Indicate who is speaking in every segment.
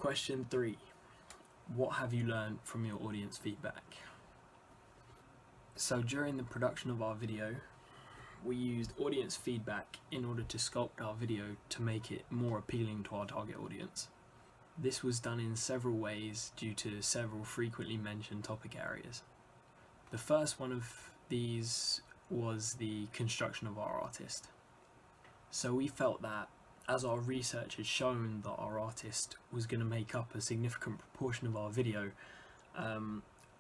Speaker 1: Question 3. What have you learned from your audience feedback? So during the production of our video, we used audience feedback in order to sculpt our video to make it more appealing to our target audience. This was done in several ways due to several frequently mentioned topic areas. The first one of these was the construction of our artist. So we felt that as our research had shown that our artist was going to make up a significant proportion of our video,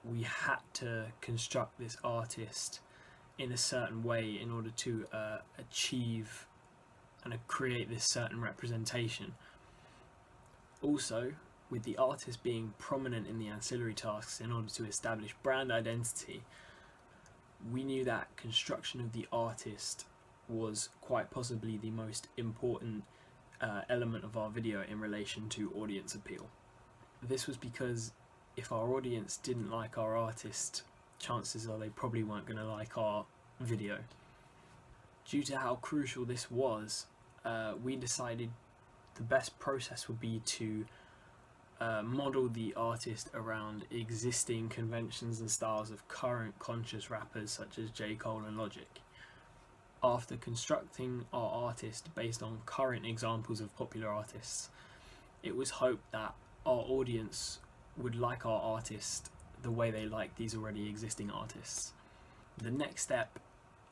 Speaker 1: we had to construct this artist in a certain way in order to achieve and create this certain representation. Also, with the artist being prominent in the ancillary tasks in order to establish brand identity, we knew that construction of the artist was quite possibly the most important element of our video in relation to audience appeal. This was because if our audience didn't like our artist, chances are they probably weren't going to like our video. Due to how crucial this was, we decided the best process would be to model the artist around existing conventions and styles of current conscious rappers such as J. Cole and Logic. After constructing our artist based on current examples of popular artists, it was hoped that our audience would like our artist the way they like these already existing artists. The next step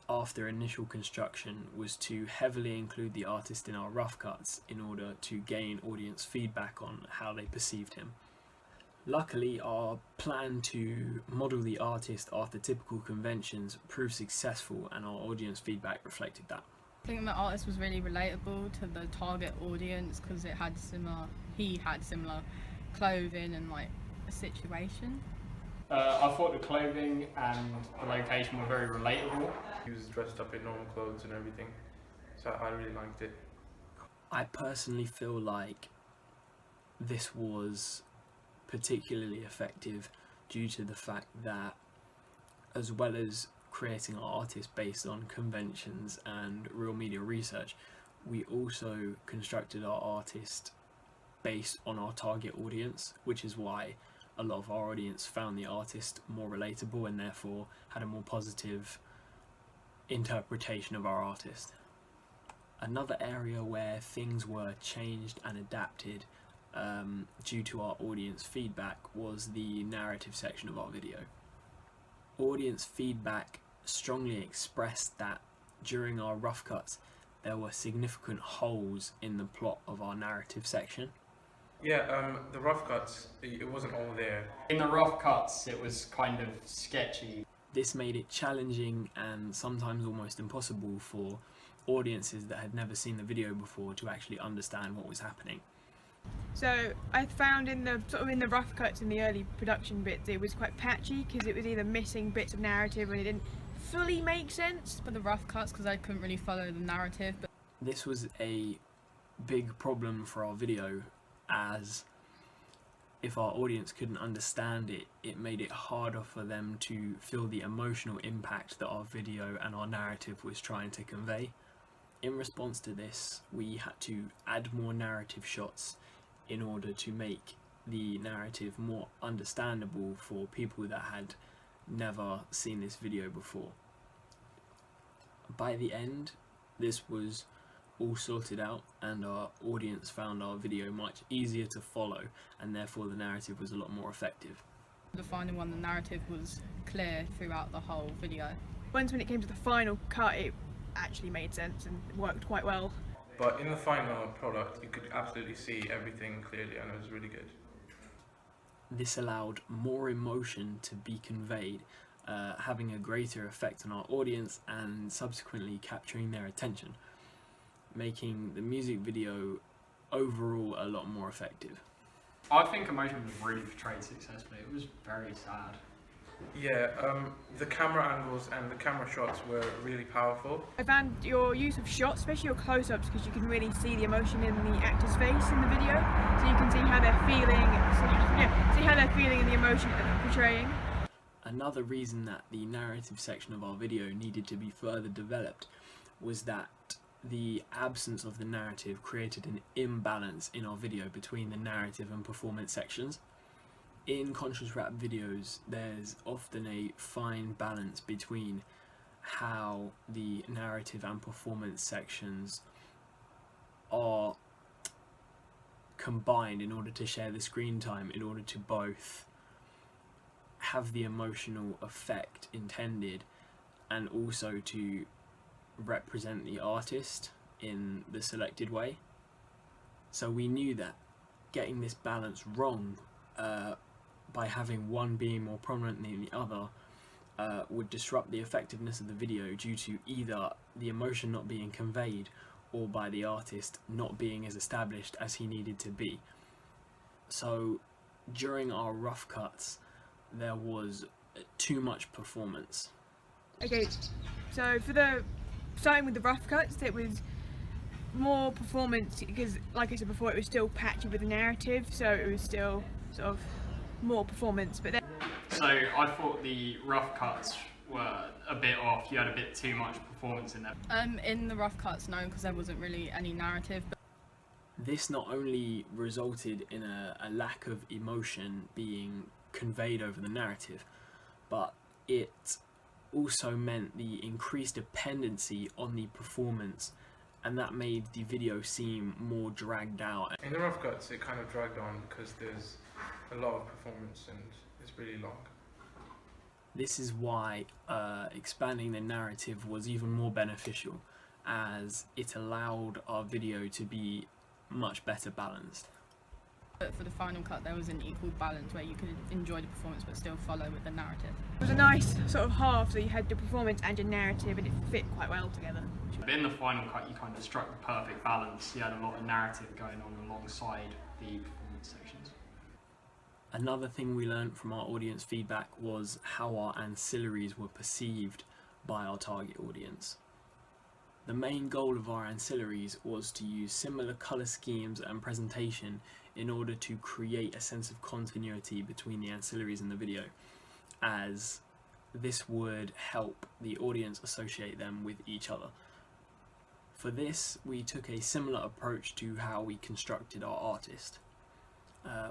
Speaker 1: after initial construction was to heavily include the artist in our rough cuts in order to gain audience feedback on how they perceived him. Luckily, our plan to model the artist after typical conventions proved successful, and our audience feedback reflected that.
Speaker 2: I think the artist was really relatable to the target audience because he had similar clothing and like a situation.
Speaker 3: I thought the clothing and the location were very relatable.
Speaker 4: He was dressed up in normal clothes and everything, so I really liked it.
Speaker 1: I personally feel like this was particularly effective due to the fact that, as well as creating our artist based on conventions and real media research, we also constructed our artist based on our target audience, which is why a lot of our audience found the artist more relatable and therefore had a more positive interpretation of our artist. Another area where things were changed and adapted due to our audience feedback was the narrative section of our video. Audience feedback strongly expressed that during our rough cuts there were significant holes in the plot of our narrative section.
Speaker 4: Yeah, the rough cuts, it wasn't all there.
Speaker 3: In the rough cuts, it was kind of sketchy.
Speaker 1: This made it challenging and sometimes almost impossible for audiences that had never seen the video before to actually understand what was happening.
Speaker 5: So I found in the rough cuts in the early production bits, it was quite patchy because it was either missing bits of narrative and it didn't fully make sense.
Speaker 2: But the rough cuts, because I couldn't really follow the narrative. But
Speaker 1: this was a big problem for our video, as if our audience couldn't understand it, it made it harder for them to feel the emotional impact that our video and our narrative was trying to convey. In response to this, we had to add more narrative shots in order to make the narrative more understandable for people that had never seen this video before. By the end, this was all sorted out and our audience found our video much easier to follow, and therefore the narrative was a lot more effective.
Speaker 2: the final one, the narrative was clear throughout the whole video.
Speaker 5: When it came to the final cut, it actually made sense and worked quite well.
Speaker 4: But in the final product, you could absolutely see everything clearly, and it was really good.
Speaker 1: This allowed more emotion to be conveyed, having a greater effect on our audience and subsequently capturing their attention, making the music video overall a lot more effective.
Speaker 3: I think emotion was really portrayed successfully. It was very sad.
Speaker 4: Yeah, the camera angles and the camera shots were really powerful.
Speaker 5: I found your use of shots, especially your close-ups, because you can really see the emotion in the actor's face in the video, so you can see how they're feeling, see how they're feeling and the emotion that they're portraying.
Speaker 1: Another reason that the narrative section of our video needed to be further developed was that the absence of the narrative created an imbalance in our video between the narrative and performance sections. In conscious rap videos, there's often a fine balance between how the narrative and performance sections are combined in order to share the screen time, in order to both have the emotional effect intended and also to represent the artist in the selected way. So we knew that getting this balance wrong by having one being more prominent than the other would disrupt the effectiveness of the video due to either the emotion not being conveyed or by the artist not being as established as he needed to be. So during our rough cuts there was too much performance.
Speaker 5: Okay, so starting with the rough cuts, it was more performance because, like I said before, it was still patchy with the narrative, so it was still sort of more performance. But then,
Speaker 3: So I thought the rough cuts were a bit off. You had a bit too much performance in there.
Speaker 2: In the rough cuts, no, because there wasn't really any narrative. But
Speaker 1: This not only resulted in a lack of emotion being conveyed over the narrative, but it also meant the increased dependency on the performance, and that made the video seem more dragged out.
Speaker 4: In the rough cuts, it kind of dragged on because there's a lot of performance and it's really long.
Speaker 1: This is why expanding the narrative was even more beneficial, as it allowed our video to be much better balanced.
Speaker 2: for the final cut, there was an equal balance where you could enjoy the performance but still follow with the narrative.
Speaker 5: it was a nice sort of half, so you had the performance and your narrative, and it fit quite well together.
Speaker 3: But in the final cut, you kind of struck the perfect balance. You had a lot of narrative going on alongside the performance sections.
Speaker 1: Another thing we learned from our audience feedback was how our ancillaries were perceived by our target audience. The main goal of our ancillaries was to use similar colour schemes and presentation in order to create a sense of continuity between the ancillaries and the video, as this would help the audience associate them with each other. For this, we took a similar approach to how we constructed our artist.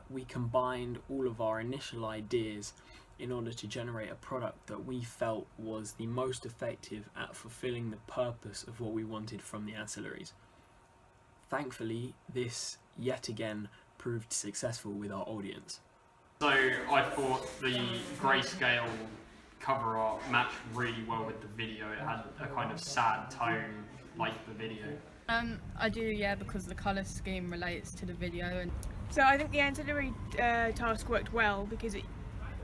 Speaker 1: We combined all of our initial ideas in order to generate a product that we felt was the most effective at fulfilling the purpose of what we wanted from the ancillaries. Thankfully, this yet again proved successful with our audience.
Speaker 3: So I thought the grayscale cover art matched really well with the video. It had a kind of sad tone like the video.
Speaker 2: I do, yeah, because the colour scheme relates to the video. And
Speaker 5: So I think the ancillary task worked well because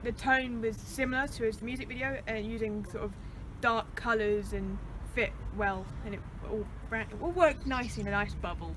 Speaker 5: the tone was similar to the music video, using sort of dark colours and fit well, and it all worked nicely in a nice bubble.